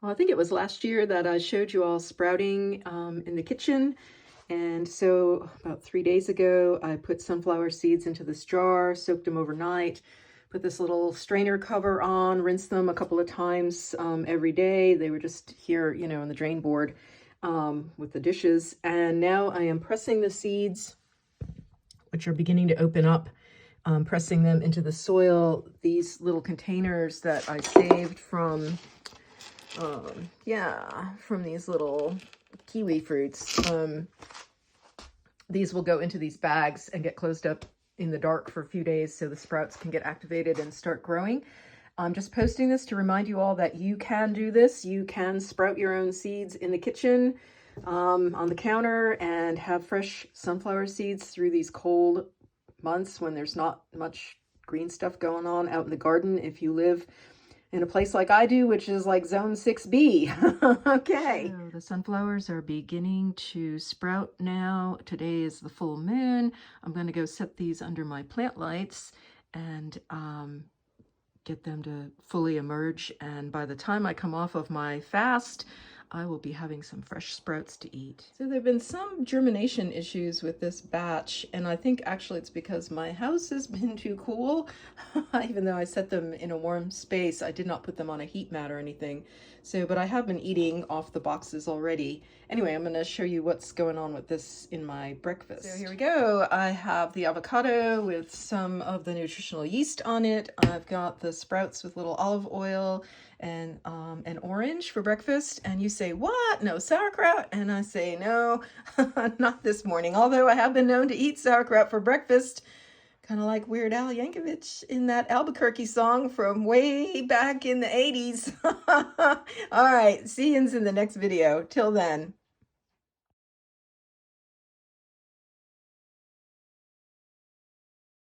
Well, I think it was last year that I showed you all sprouting in the kitchen. And so about 3 days ago, I put sunflower seeds into this jar, soaked them overnight, put this little strainer cover on, rinsed them a couple of times every day. They were just here, you know, on the drain board with the dishes. And now I am pressing the seeds, which are beginning to open up, pressing them into the soil. These little containers that I saved from from these little kiwi fruits. These will go into these bags and get closed up in the dark for a few days so the sprouts can get activated and start growing. I'm just posting this to remind you all that you can do this. You can sprout your own seeds in the kitchen, on the counter, and have fresh sunflower seeds through these cold months when there's not much green stuff going on out in the garden if you live in a place like I do, which is like zone 6B. Okay. So the sunflowers are beginning to sprout now. Today is the full moon. I'm going to go set these under my plant lights and get them to fully emerge. And by the time I come off of my fast, I will be having some fresh sprouts to eat. So there have been some germination issues with this batch, and I think actually it's because my house has been too cool. Even though I set them in a warm space, I did not put them on a heat mat or anything. So, but I have been eating off the boxes already. Anyway, I'm going to show you what's going on with this in my breakfast. So here we go. I have the avocado with some of the nutritional yeast on it. I've got the sprouts with little olive oil and an orange for breakfast. And you say, what? No sauerkraut? And I say, no, not this morning. Although I have been known to eat sauerkraut for breakfast, kind of like Weird Al Yankovic in that Albuquerque song from way back in the 80s. All right, see yous in the next video. Till then.